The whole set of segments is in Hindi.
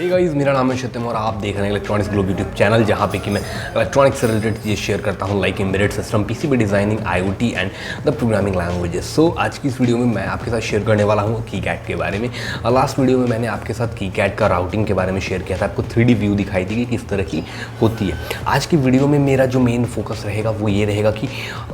हे गाइस, मेरा नाम है शितम और आप देख रहे हैं इलेक्ट्रॉनिक्स ग्लोब यूट्यूब चैनल, जहाँ पे कि मैं इलेक्ट्रॉनिक्स से रिलेटेड चीज़ें शेयर करता हूँ, like embedded system, PCB designing, IoT and the programming languages. So आज की इस वीडियो में मैं आपके साथ शेयर करने वाला हूँ कीकैड के बारे में। लास्ट वीडियो में मैंने आपके साथ कीकैड का राउटिंग के बारे में शेयर किया था, आपको 3D व्यू दिखाई दी कि किस तरह की होती है। आज की वीडियो में मेरा जो मेन फोकस रहेगा वो ये रहेगा कि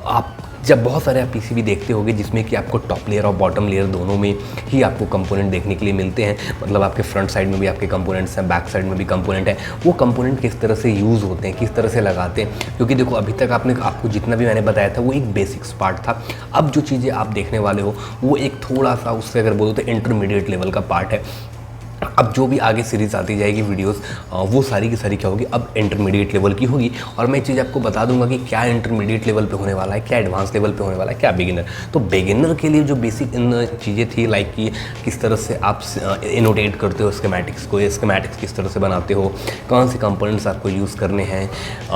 आप जब बहुत सारे आप पीसीबी देखते होंगे जिसमें कि आपको टॉप लेयर और बॉटम लेयर दोनों में ही आपको कंपोनेंट देखने के लिए मिलते हैं, मतलब आपके फ्रंट साइड में भी आपके कंपोनेंट्स हैं, बैक साइड में भी कंपोनेंट है। वो कंपोनेंट किस तरह से यूज़ होते हैं, किस तरह से लगाते हैं, क्योंकि देखो अभी तक आपको जितना भी मैंने बताया था वो एक बेसिक्स पार्ट था। अब जो चीज़ें आप देखने वाले हो वो एक थोड़ा सा, उससे अगर बोलो तो इंटरमीडिएट लेवल का पार्ट है। अब जो भी आगे सीरीज़ आती जाएगी वीडियोस, वो सारी की सारी क्या होगी, अब इंटरमीडिएट लेवल की होगी। और मैं एक चीज़ आपको बता दूंगा कि क्या इंटरमीडिएट लेवल पे होने वाला है, क्या एडवांस लेवल पे होने वाला है, क्या बिगिनर। तो बिगिनर के लिए जो बेसिक चीज़ें थी, लाइक कि किस तरह से आप इनोटेट करते हो स्कीमेटिक्स को, स्कीमेटिक्स किस तरह से बनाते हो, कौन से कंपोनेंट्स आपको यूज़ करने हैं,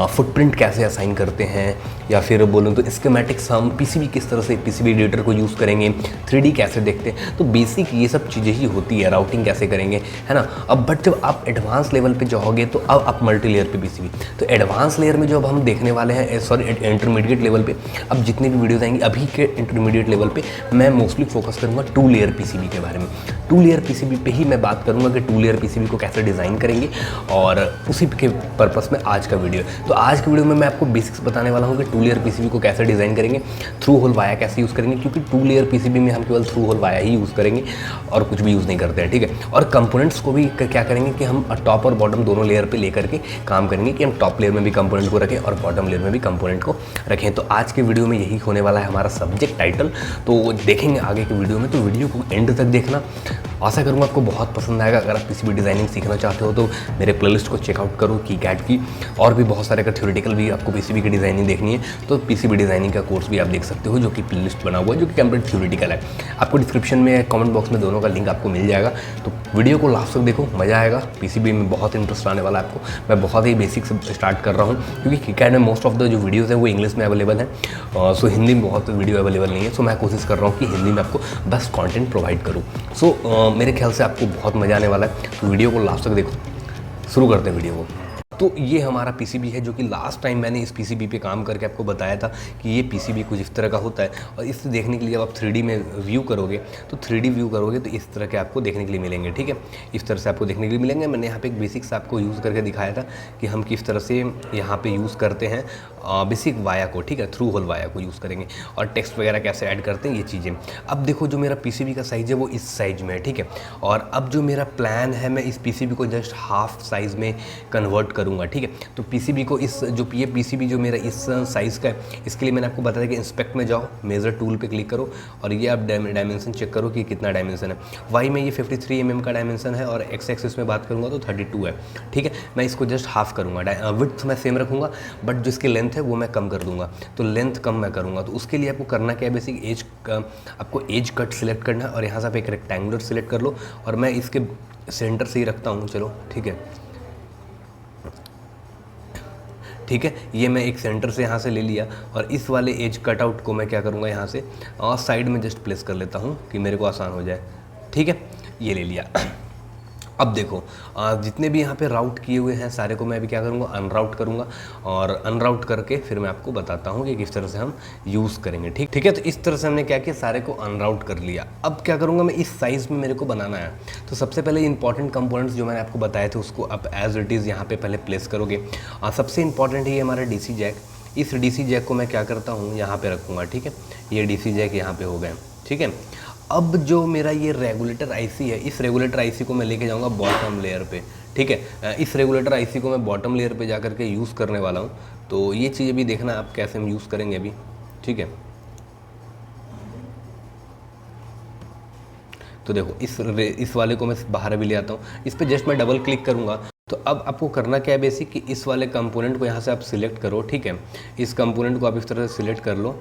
फुटप्रिंट कैसे असाइन करते हैं, या फिर बोलूँ तो स्कीमेटिक्स हम पीसीबी किस तरह से पीसीबी एडिटर को यूज़ करेंगे, 3D कैसे देखते हैं। तो बेसिक ये सब चीज़ें ही होती है, राउटिंग कैसे करेंगे, है ना। अब बट जब आप एडवांस लेवल पे जाओगे तो अब आप मल्टी लेयर पे पीसीबी, तो एडवांस लेयर में जो अब हम देखने वाले हैं, सॉरी इंटरमीडिएट लेवल पे अब जितने भी वीडियोस आएंगी अभी के इंटरमीडिएट लेवल पे, मैं मोस्टली फोकस करूंगा 2 लेयर पीसीबी के बारे में। 2 लेयर पीसीबी पे ही मैं बात करूंगा कि 2 लेयर पीसीबी को कैसे डिज़ाइन करेंगे, और उसी के पर्पस में आज का वीडियो है। तो आज की वीडियो में मैं आपको बेसिक्स बताने वाला हूँ कि 2 लेयर पीसीबी को कैसे डिज़ाइन करेंगे, थ्रू होल वाया कैसे यूज़ करेंगे, क्योंकि 2 लेयर पीसीबी में हम केवल थ्रू होल वाया ही यूज़ करेंगे और कुछ भी यूज़ नहीं करते हैं, ठीक है। और कंपोनेंट्स को भी क्या करेंगे कि हम टॉप और बॉटम दोनों लेयर पे लेकर के काम करेंगे कि हम टॉप लेयर में भी कंपोनेंट को रखें और बॉटम लेयर में भी कंपोनेंट को रखें। तो आज के वीडियो में यही होने वाला है हमारा सब्जेक्ट टाइटल। तो देखेंगे आगे के वीडियो में, तो वीडियो को एंड तक देखना। आशा करूँगा आपको बहुत पसंद आएगा। अगर आप पीसीबी डिज़ाइनिंग सीखना चाहते हो तो मेरे प्लेलिस्ट को चेकआउट करो कीकैड की, और भी बहुत सारे, अगर थ्योरेटिकल भी आपको पीसीबी की डिज़ाइनिंग देखनी है तो पीसीबी डिज़ाइनिंग का कोर्स भी आप देख सकते हो, जो कि प्लेलिस्ट बना हुआ है, जो कि कंप्लीट थ्योरेटिकल है। आपको डिस्क्रिप्शन में, कमेंट बॉक्स में दोनों का लिंक आपको मिल जाएगा। तो वीडियो को लास्ट तक देखो, मज़ा आएगा। पीसीबी में बहुत इंटरेस्ट आने वाला है आपको। मैं बहुत ही बेसिक से स्टार्ट कर रहा हूँ, क्योंकि कीकैड में मोस्ट ऑफ द जो वीडियोज़ हैं वो इंग्लिश में अवेलेबल है। सो हिंदी में बहुत वीडियो अवेलेबल नहीं है। सो मैं कोशिश कर रहा हूँ कि हिंदी में आपको बेस्ट कंटेंट प्रोवाइड करूँ। सो मेरे ख्याल से आपको बहुत मज़ा आने वाला है। तो वीडियो को लास्ट तक देखो। शुरू करते हैं वीडियो को। तो ये हमारा पीसीबी है, जो कि लास्ट टाइम मैंने इस पीसीबी पे काम करके आपको बताया था कि ये पीसीबी कुछ इस तरह का होता है। और इसे देखने के लिए जब आप 3D में व्यू करोगे, तो 3D व्यू करोगे तो इस तरह के आपको देखने के लिए मिलेंगे, ठीक है। इस तरह से आपको देखने के लिए मिलेंगे। मैंने यहाँ पे एक बेसिक्स आपको यूज़ करके दिखाया था कि हम किस तरह से यहाँ पे यूज़ करते हैं बेसिक वाया को, ठीक है, थ्रू होल वाया को यूज़ करेंगे, और टेक्स्ट वगैरह कैसे ऐड करते हैं, ये चीज़ें। अब देखो, जो मेरा पीसीबी का साइज़ है वो इस साइज़ में है, ठीक है। और अब जो मेरा प्लान है, मैं इस पीसीबी को जस्ट हाफ साइज़ में कन्वर्ट करूँगा, ठीक है। तो पीसीबी को ये पीसीबी जो मेरा इस साइज़ का है, इसके लिए मैंने आपको बताया कि इंस्पेक्ट में जाओ, मेज़र टूल पे क्लिक करो, और ये आप डायमेंशन चेक करो कि कितना डायमेंशन है। वाई में ये 53 mm का डायमेंशन है, और एक्स एक्सिस में बात करूँगा तो 32 है, ठीक है। मैं इसको जस्ट हाफ करूँगा, विड्थ मैं सेम रखूँगा, बट जो इसकी लेंथ है वो मैं कम कर दूँगा। तो लेंथ कम मैं करूँगा, तो उसके लिए आपको करना क्या है, बेसिक आपको एज कट सिलेक्ट करना है, और यहाँ से आप एक रेक्टेंगुलर सिलेक्ट कर लो, और मैं इसके सेंटर से ही रखता हूँ, चलो ठीक है, ठीक है। ये मैं एक सेंटर से यहाँ से ले लिया, और इस वाले एज कटआउट को मैं क्या करूँगा, यहाँ से और साइड में जस्ट प्लेस कर लेता हूँ कि मेरे को आसान हो जाए, ठीक है। ये ले लिया। अब देखो, जितने भी यहाँ पे राउट किए हुए हैं सारे को मैं अभी क्या करूँगा, अनराउट करूँगा, और अनराउट करके फिर मैं आपको बताता हूँ कि किस तरह से हम यूज़ करेंगे, ठीक है। तो इस तरह से हमने क्या किया, सारे को अनराउट कर लिया। अब क्या करूँगा, मैं इस साइज़ में मेरे को बनाना है। तो सबसे पहले इंपॉर्टेंट कंपोनेंट्स जो मैंने आपको बताए थे उसको आप एज इट इज़ यहाँ पे पहले प्लेस करोगे। सबसे इंपॉर्टेंट है ये हमारा डीसी जैक। इस डीसी जैक को मैं क्या करता हूँ, यहाँ पे रखूँगा, ठीक है। ये डीसी जैक यहाँ पे हो गए, ठीक है। अब जो मेरा ये रेगुलेटर आईसी है, इस रेगुलेटर आईसी को मैं लेके जाऊँगा बॉटम लेयर पे, ठीक है। इस रेगुलेटर आईसी को मैं बॉटम लेयर पे जाकर के यूज़ करने वाला हूँ। तो ये चीज़ें भी देखना आप कैसे हम यूज़ करेंगे अभी, ठीक है। तो देखो, इस वाले को मैं बाहर भी ले आता हूँ, इस पर जस्ट मैं डबल क्लिक करूँगा। तो अब आपको करना क्या है, बेसिक कि इस वाले कंपोनेंट को यहाँ से आप सिलेक्ट करो, ठीक है। इस कंपोनेंट को आप इस तरह से सिलेक्ट कर लो,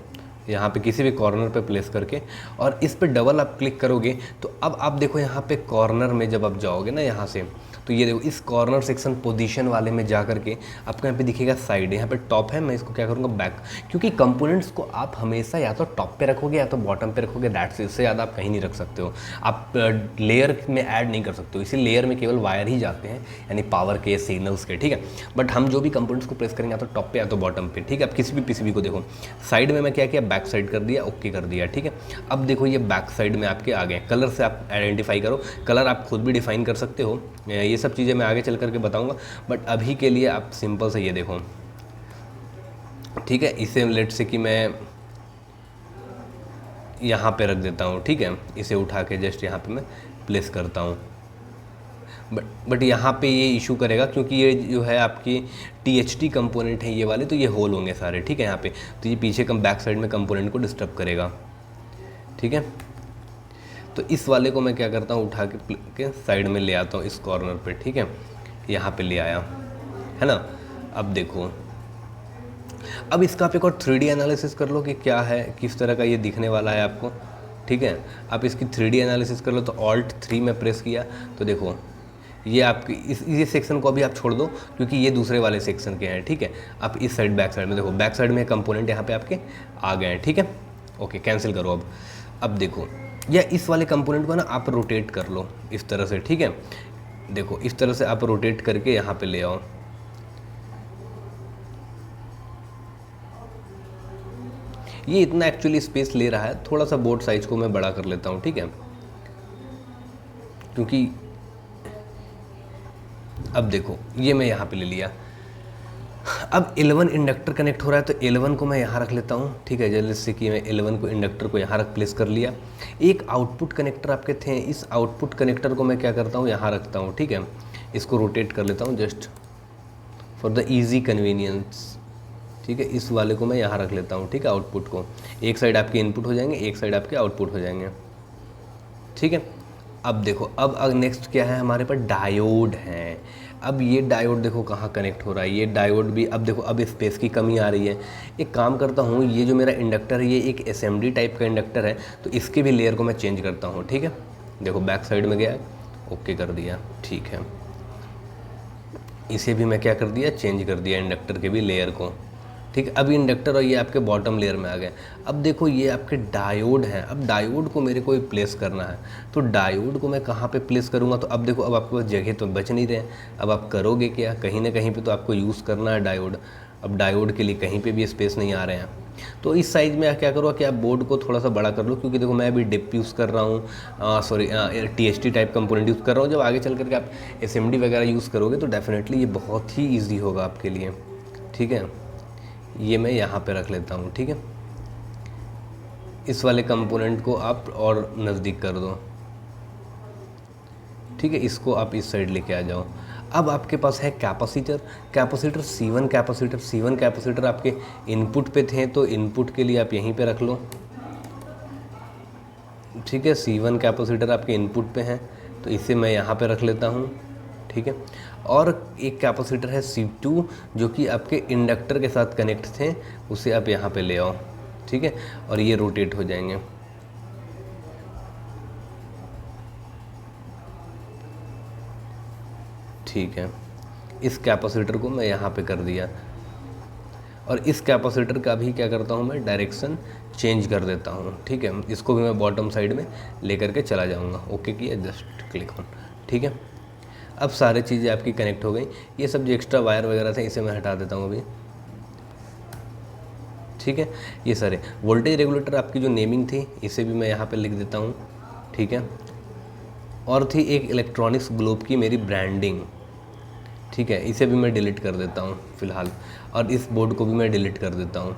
यहाँ पे किसी भी कॉर्नर पे प्लेस करके, और इस पे डबल आप क्लिक करोगे। तो अब आप देखो यहाँ पे कॉर्नर में जब आप जाओगे ना यहाँ से, तो तो ये देखो इस कॉर्नर सेक्शन पोजीशन वाले में जा करके आपको यहाँ पे दिखेगा साइड, यहाँ पे टॉप है, मैं इसको क्या करूँगा बैक, क्योंकि कंपोनेंट्स को आप हमेशा या तो टॉप पे रखोगे या तो बॉटम पे रखोगे, दैट्स इससे ज़्यादा आप कहीं नहीं रख सकते हो, आप लेयर में ऐड नहीं कर सकते हो, इसी लेयर में केवल वायर ही जाते हैं, यानी पावर के, सिग्नल्स के, ठीक है। बट हम जो भी कंपोनेंट्स को प्लेस करेंगे या तो टॉप पे या तो बॉटम पे, ठीक है। आप किसी भी पीसीबी को देखो, साइड में मैं क्या किया, बैक साइड कर दिया, ओके कर दिया, ठीक है। अब देखो ये बैक साइड में आपके आ गए, कलर से आप आइडेंटिफाई करो, कलर आप खुद भी डिफाइन कर सकते हो, ये सब चीज़ें मैं आगे चल करके बताऊंगा, बट अभी के लिए आप सिंपल से ये देखो, ठीक है। इसे लेट से कि मैं यहाँ पे रख देता हूँ, ठीक है, इसे उठा के जस्ट यहाँ पे मैं प्लेस करता हूँ, बट यहाँ पे ये इशू करेगा क्योंकि ये जो है आपकी THT कंपोनेंट है ये वाले, तो ये होल होंगे सारे, ठीक है यहाँ पे, तो ये पीछे बैक साइड में कंपोनेंट को डिस्टर्ब करेगा, ठीक है। तो इस वाले को मैं क्या करता हूँ, उठा के साइड में ले आता हूँ इस कॉर्नर पे, ठीक है, यहाँ पे ले आया, है ना। अब देखो, अब इसका आप एक और 3D एनालिसिस कर लो कि क्या है, किस तरह का ये दिखने वाला है आपको, ठीक है। आप इसकी 3D एनालिसिस कर लो, तो Alt 3 में प्रेस किया तो देखो ये आपकी ये सेक्शन को अभी आप छोड़ दो क्योंकि ये दूसरे वाले सेक्शन के हैं, ठीक है। आप इस साइड बैक साइड में देखो, बैक साइड में कंपोनेंट यहाँ पे आपके आ गए हैं, ठीक है। ओके, कैंसिल करो। अब देखो या इस वाले कंपोनेंट को ना आप रोटेट कर लो इस तरह से, ठीक है। देखो इस तरह से आप रोटेट करके यहाँ पे ले आओ, ये इतना एक्चुअली स्पेस ले रहा है, थोड़ा सा बोर्ड साइज को मैं बड़ा कर लेता हूँ, ठीक है, क्योंकि अब देखो ये मैं यहाँ पे ले लिया। अब 11 इंडक्टर कनेक्ट हो रहा है तो 11 को मैं यहाँ रख लेता हूँ, ठीक है। जैसे कि मैं 11 को इंडक्टर को यहाँ रख प्लेस कर लिया। एक आउटपुट कनेक्टर आपके थे, इस आउटपुट कनेक्टर को मैं क्या करता हूँ, यहाँ रखता हूँ, ठीक है। इसको रोटेट कर लेता हूँ just for the easy convenience, ठीक है। इस वाले को मैं यहाँ रख लेता हूँ, ठीक है। आउटपुट को एक साइड आपके इनपुट हो जाएंगे, एक साइड आपके आउटपुट हो जाएंगे, ठीक है। अब देखो अब नेक्स्ट क्या है हमारे पास, डायोड है। अब ये डायोड देखो कहाँ कनेक्ट हो रहा है, ये डायोड भी अब देखो अब स्पेस की कमी आ रही है। एक काम करता हूँ, ये जो मेरा इंडक्टर है ये एक SMD टाइप का इंडक्टर है, तो इसके भी लेयर को मैं चेंज करता हूँ, ठीक है। देखो बैक साइड में गया, ओके कर दिया, ठीक है। इसे भी मैं क्या कर दिया, चेंज कर दिया इंडक्टर के भी लेयर को, ठीक है। अब इंडक्टर और ये आपके बॉटम लेयर में आ गए। अब देखो ये आपके डायोड हैं, अब डायोड को मेरे को प्लेस करना है, तो डायोड को मैं कहाँ पे प्लेस करूँगा, तो अब देखो अब आपके पास जगह तो बच नहीं रहे, अब आप करोगे क्या, कहीं ना कहीं पे तो आपको यूज़ करना है डायोड। अब डायोड के लिए कहीं पे भी स्पेस नहीं आ रहे हैं, तो इस साइज़ में क्या करो कि आप बोर्ड को थोड़ा सा बड़ा कर लो, क्योंकि देखो मैं अभी डिप यूज़ कर रहा हूँ, sorry THT type component use कर रहा हूँ। जब आगे चल करके आप SMD वगैरह यूज़ करोगे तो डेफिनेटली ये बहुत ही ईजी होगा आपके लिए, ठीक है। ये मैं यहाँ पे रख लेता हूँ, ठीक है। इस वाले कंपोनेंट को आप और नज़दीक कर दो, ठीक है। इसको आप इस साइड लेके आ जाओ। अब आपके पास है कैपेसिटर C1 कैपेसिटर आपके इनपुट पे थे, तो इनपुट के लिए आप यहीं पे रख लो, ठीक है। C1 कैपेसिटर आपके इनपुट पे हैं, तो इसे मैं यहाँ पे रख लेता हूँ, ठीक है। और एक कैपेसिटर है C2 जो कि आपके इंडक्टर के साथ कनेक्ट थे, उसे आप यहाँ पे ले आओ, ठीक है। और ये रोटेट हो जाएंगे, ठीक है। इस कैपेसिटर को मैं यहाँ पे कर दिया, और इस कैपेसिटर का भी क्या करता हूँ मैं, डायरेक्शन चेंज कर देता हूँ, ठीक है। इसको भी मैं बॉटम साइड में लेकर के चला जाऊँगा, ओके किया, जस्ट क्लिक ऑन, ठीक है। अब सारी चीज़ें आपकी कनेक्ट हो गई। ये सब जो एक्स्ट्रा वायर वगैरह थे इसे मैं हटा देता हूँ अभी, ठीक है। ये सारे वोल्टेज रेगुलेटर आपकी जो नेमिंग थी इसे भी मैं यहाँ पे लिख देता हूँ, ठीक है। और थी एक इलेक्ट्रॉनिक्स ग्लोब की मेरी ब्रांडिंग, ठीक है, इसे भी मैं डिलीट कर देता हूँ फ़िलहाल, और इस बोर्ड को भी मैं डिलीट कर देता हूँ।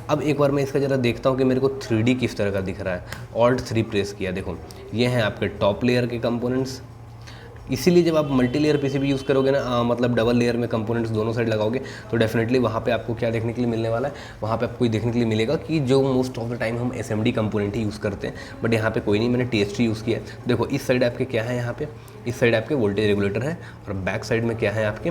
अब एक बार मैं इसका ज़रा देखता हूँ कि मेरे को 3D किस तरह का दिख रहा है। Alt 3 प्रेस किया, देखो ये हैं आपके टॉप लेयर के कंपोनेंट्स। इसीलिए जब आप मल्टी लेयर पीसीबी यूज़ करोगे ना, मतलब डबल लेयर में कंपोनेंट्स दोनों साइड लगाओगे, तो डेफिनेटली वहाँ पे आपको क्या देखने के लिए मिलने वाला है, वहाँ पे आपको ये देखने के लिए मिलेगा कि जो मोस्ट ऑफ द टाइम हम SMD कंपोनेंट ही यूज़ करते हैं, बट यहाँ पे कोई नहीं, मैंने THT यूज़ किया है। देखो इस साइड आपके क्या है, यहाँ पे इस साइड आपके वोल्टेज रेगुलेटर है, और बैक साइड में क्या है आपके,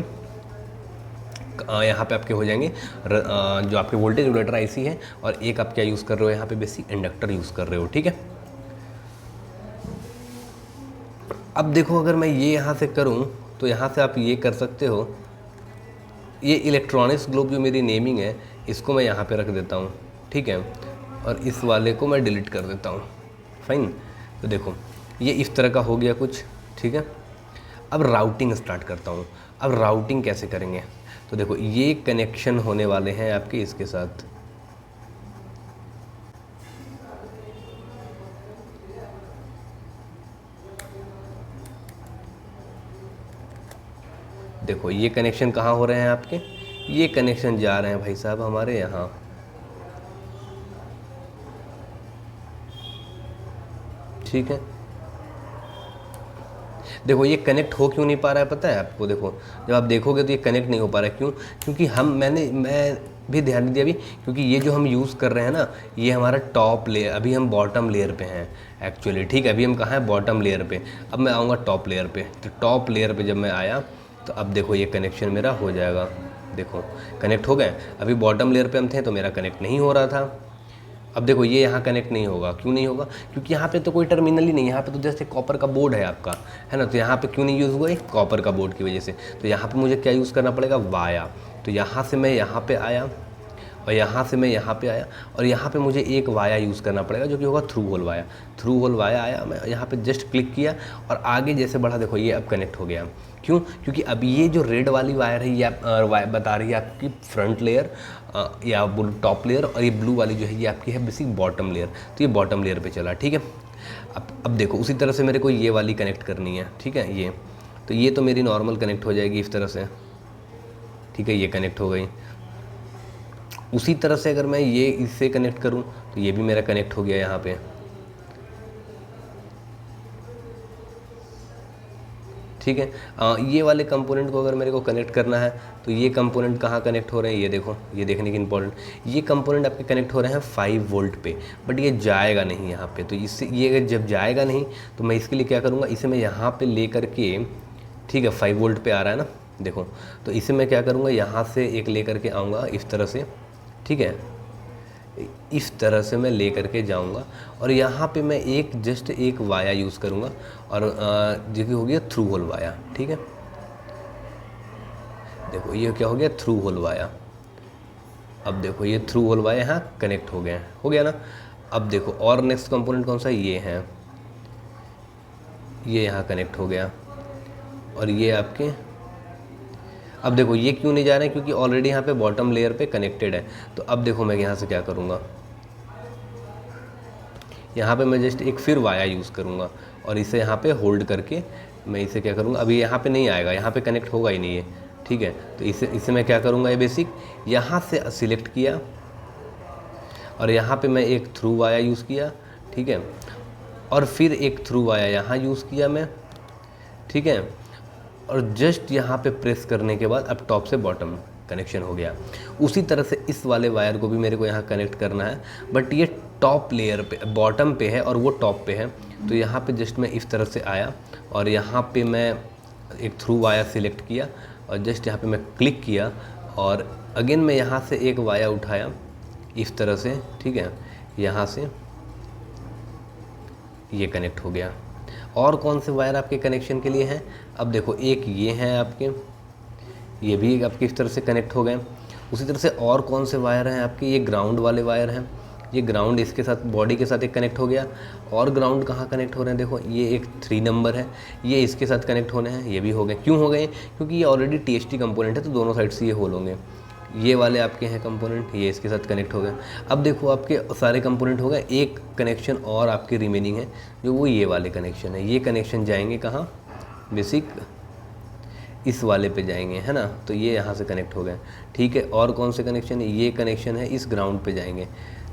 यहाँ पे आपके हो जाएंगे जो आपके वोल्टेज रेगुलेटर IC है, और एक आप क्या यूज़ कर रहे हो यहाँ पे, बेसिक इंडक्टर यूज़ कर रहे हो, ठीक है। अब देखो अगर मैं ये यहाँ से करूँ तो यहाँ से आप ये कर सकते हो, ये इलेक्ट्रॉनिक्स ग्लोब जो मेरी नेमिंग है इसको मैं यहाँ पे रख देता हूँ, ठीक है, और इस वाले को मैं डिलीट कर देता हूँ। फाइन, तो देखो ये इस तरह का हो गया कुछ, ठीक है। अब राउटिंग स्टार्ट करता हूँ। अब राउटिंग कैसे करेंगे, तो देखो ये कनेक्शन होने वाले हैं आपके इसके साथ, देखो ये कनेक्शन कहाँ हो रहे हैं आपके, ये कनेक्शन जा रहे हैं भाई साहब हमारे यहाँ, ठीक है। देखो ये कनेक्ट हो क्यों नहीं पा रहा है पता है आपको, देखो जब आप देखोगे तो ये कनेक्ट नहीं हो पा रहा है, क्यों, क्योंकि मैं भी ध्यान दिया अभी, क्योंकि ये जो हम यूज़ कर रहे हैं ना ये हमारा टॉप लेयर, अभी हम बॉटम लेयर पे हैं एक्चुअली, ठीक है। अभी हम कहाँ हैं, बॉटम लेयर पे। अब मैं आऊँगा टॉप लेयर पे, तो टॉप लेयर पे जब मैं आया तो अब देखो ये कनेक्शन मेरा हो जाएगा, देखो कनेक्ट हो गए। अभी बॉटम लेयर पे हम थे तो मेरा कनेक्ट नहीं हो रहा था। अब देखो ये यहाँ कनेक्ट नहीं होगा, क्यों नहीं होगा, क्योंकि यहाँ पे तो कोई टर्मिनल ही नहीं, यहाँ पे तो जैसे कॉपर का बोर्ड है आपका, है ना, तो यहाँ पे क्यों नहीं यूज़ हुआ, कॉपर का बोर्ड की वजह से। तो यहाँ पे मुझे क्या यूज़ करना पड़ेगा, वाया। तो यहाँ से मैं यहाँ पे आया और यहाँ से मैं यहाँ पे आया और यहाँ पे मुझे एक वाया यूज़ करना पड़ेगा जो कि होगा through hole via. Through hole via आया, मैं यहाँ पे जस्ट क्लिक किया और आगे जैसे बढ़ा, देखो ये अब कनेक्ट हो गया। क्यों, क्योंकि अब ये जो रेड वाली वायर है ये वायर बता रही है आपकी फ्रंट लेयर या टॉप लेयर, और ये ब्लू वाली जो है ये आपकी है बेसिक बॉटम लेयर, तो ये बॉटम लेयर पे चला, ठीक है। अब देखो उसी तरह से मेरे को ये वाली कनेक्ट करनी है, ठीक है, ये तो ये तो मेरी नॉर्मल कनेक्ट हो जाएगी इस तरह से, ठीक है, ये कनेक्ट हो गई। उसी तरह से अगर मैं ये इससे कनेक्ट करूं तो ये भी मेरा कनेक्ट हो गया यहाँ पे, ठीक है। ये वाले कंपोनेंट को अगर मेरे को कनेक्ट करना है तो ये कंपोनेंट कहाँ कनेक्ट हो रहे हैं, ये देखो, ये देखने की इंपॉर्टेंट, ये कंपोनेंट आपके कनेक्ट हो रहे हैं 5 वोल्ट पे, बट ये जाएगा नहीं यहाँ पे। तो इससे ये अगर जब जाएगा नहीं तो मैं इसके लिए क्या करूँगा, इसे मैं यहाँ पे ले करके, ठीक है, 5 वोल्ट पे आ रहा है ना, देखो, तो इसे मैं क्या करूँगा, यहाँ से एक ले करके आऊँगा इस तरह से, ठीक है, इस तरह से मैं ले करके जाऊंगा और यहाँ पे मैं एक जस्ट एक वाया यूज़ करूँगा और जो कि हो गया थ्रू होल वाया, ठीक है। देखो ये क्या हो गया, थ्रू होल वाया। अब देखो ये थ्रू होल वाया यहाँ कनेक्ट हो गया, हो गया ना। अब देखो और नेक्स्ट कंपोनेंट कौन सा, ये है, ये यहाँ कनेक्ट हो गया और ये आपके, अब देखो ये क्यों नहीं जा रहे हैं, क्योंकि ऑलरेडी यहाँ पे बॉटम लेयर पे कनेक्टेड है। तो अब देखो मैं यहाँ से क्या करूँगा, यहाँ पे मैं जस्ट एक फिर वाया यूज़ करूँगा और इसे यहाँ पे होल्ड करके मैं इसे क्या करूँगा, अभी यहाँ पे नहीं आएगा, यहाँ पे कनेक्ट होगा ही नहीं है, ठीक है। तो इसे मैं क्या करूँगा, ये बेसिक यहाँ से सिलेक्ट किया और यहाँ पे मैं एक थ्रू वाया यूज़ किया, ठीक है, और फिर एक थ्रू वाया यहाँ यूज़ किया मैं, ठीक है, और जस्ट यहाँ पे प्रेस करने के बाद अब टॉप से बॉटम कनेक्शन हो गया। उसी तरह से इस वाले वायर को भी मेरे को यहाँ कनेक्ट करना है, बट ये टॉप लेयर पे, बॉटम पे है और वो टॉप पे है। तो यहाँ पे जस्ट मैं इस तरह से आया और यहाँ पे मैं एक थ्रू वायर सिलेक्ट किया और जस्ट यहाँ पे मैं क्लिक किया और अगेन मैं यहाँ से एक वायर उठाया इस तरह से, ठीक है, यहाँ से ये कनेक्ट हो गया। और कौन से वायर आपके कनेक्शन के लिए हैं, अब देखो एक ये हैं आपके, ये भी आपके इस तरह से कनेक्ट हो गए। उसी तरह से और कौन से वायर हैं आपके, ये ग्राउंड वाले वायर हैं, ये ग्राउंड इसके साथ बॉडी के साथ एक कनेक्ट हो गया। और ग्राउंड कहाँ कनेक्ट हो रहे हैं, देखो ये एक 3 नंबर है, ये इसके साथ कनेक्ट होने हैं, ये भी हो गए। क्यों हो गए, क्योंकि ये ऑलरेडी TST कंपोनेंट है तो दोनों साइड से ये होल होंगे। ये वाले आपके हैं कंपोनेंट, ये इसके साथ कनेक्ट हो गए। अब देखो आपके सारे कंपोनेंट हो गए, एक कनेक्शन और आपके रिमेनिंग है जो वो ये वाले कनेक्शन है। ये कनेक्शन जाएंगे कहाँ, बेसिक इस वाले पे जाएंगे, है ना, तो ये यहाँ से कनेक्ट हो गए, ठीक है। और कौन से कनेक्शन है, ये कनेक्शन है इस ग्राउंड पे जाएंगे,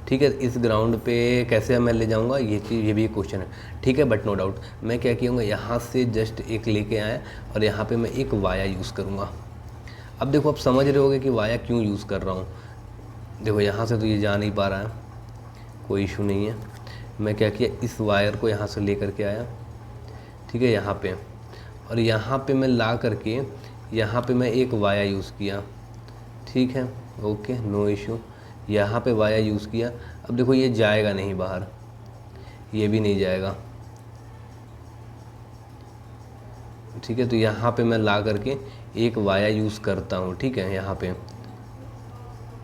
ठीक है। इस ग्राउंड पे कैसे मैं ले जाऊँगा, ये चीज़, ये भी एक क्वेश्चन है, ठीक है। बट नो डाउट मैं क्या किया, यहाँ से जस्ट एक लेके आया और यहाँ पे मैं एक वाया यूज़ करूँगा। अब देखो आप समझ रहे होगे कि वाया क्यों यूज़ कर रहा हूँ। देखो यहाँ से तो ये जा नहीं पा रहा है, कोई इशू नहीं है। मैं क्या किया, इस वायर को यहाँ से ले करके आया, ठीक है, यहाँ पे, और यहाँ पे मैं ला करके यहाँ पे मैं एक वाया यूज़ किया, ठीक है, ओके, नो इशू। यहाँ पे वाया यूज़ किया। अब देखो ये जाएगा नहीं बाहर, ये भी नहीं जाएगा, ठीक है। तो यहाँ पे मैं ला करके एक वाया यूज़ करता हूँ, ठीक है, यहाँ पे,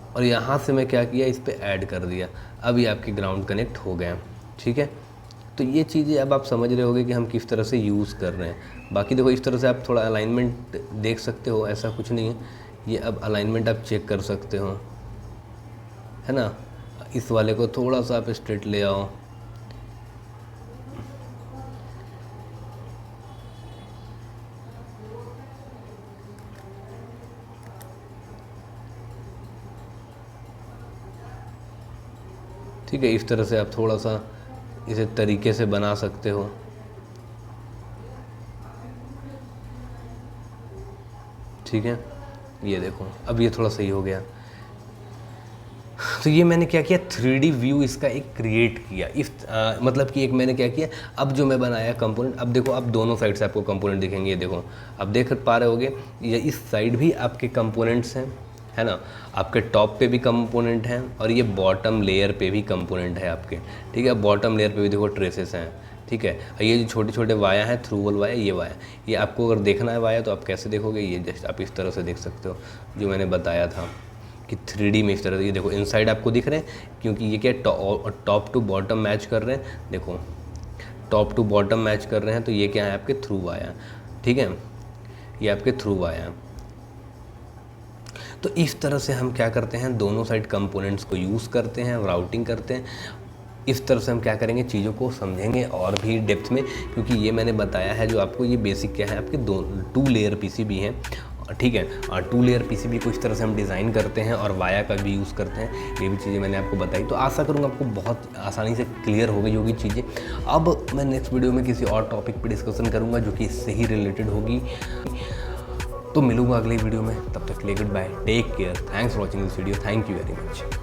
और यहाँ से मैं क्या किया, इस पर ऐड कर दिया। अब ये आपके ग्राउंड कनेक्ट हो गया, ठीक है। तो ये चीज़ें अब आप समझ रहे होगे कि हम किस तरह से यूज़ कर रहे हैं। बाकी देखो इस तरह से आप थोड़ा अलाइनमेंट देख सकते हो, ऐसा कुछ नहीं है। ये अब अलाइनमेंट आप चेक कर सकते हो, है ना। इस वाले को थोड़ा सा आप स्ट्रेट ले आओ, ठीक है। इस तरह से आप थोड़ा सा इसे तरीके से बना सकते हो, ठीक है। ये देखो अब ये थोड़ा सही हो गया। तो ये मैंने क्या किया, 3D व्यू इसका एक क्रिएट किया। मतलब कि एक मैंने क्या किया, अब जो मैं बनाया कंपोनेंट, अब देखो अब दोनों साइड से आपको कंपोनेंट दिखेंगे। ये देखो अब देख पा रहे होगे, ये इस साइड भी आपके कंपोनेंट्स हैं, है ना। आपके टॉप पे भी कंपोनेंट हैं और ये बॉटम लेयर पे भी कंपोनेंट है आपके, ठीक है। बॉटम लेयर पे भी देखो ट्रेसेस हैं, ठीक है। ये जो छोटे छोटे वाया हैं, थ्रू वॉल वाया, ये वाया, ये आपको अगर देखना है वाया तो आप कैसे देखोगे, ये जस्ट आप इस तरह से देख सकते हो, जो मैंने बताया था कि 3D में इस तरह से। ये देखो इनसाइड आपको दिख रहे हैं, क्योंकि ये क्या टॉप टू बॉटम मैच कर रहे हैं। देखो टॉप टू बॉटम मैच कर रहे हैं, तो ये क्या है, आपके थ्रू वाया, ठीक है, ये आपके थ्रू वाया। तो इस तरह से हम क्या करते हैं, दोनों साइड कंपोनेंट्स को यूज़ करते हैं, राउटिंग करते हैं। इस तरह से हम क्या करेंगे, चीज़ों को समझेंगे और भी डेप्थ में, क्योंकि ये मैंने बताया है जो आपको, ये बेसिक क्या है, आपके 2 लेयर पीसीबी हैं, ठीक है। और 2 लेयर पीसीबी को इस तरह से हम डिज़ाइन करते हैं और वाया का भी यूज़ करते हैं। ये भी चीज़ें मैंने आपको बताई, तो आशा करूँगा आपको बहुत आसानी से क्लियर हो गई होगी चीज़ें। अब मैं नेक्स्ट वीडियो में किसी और टॉपिक पर डिस्कशन करूँगा जो कि इससे ही रिलेटेड होगी। तो मिलूँगा अगले वीडियो में, तब तक के लिए goodbye, take care, thanks for watching this video, thank you very much.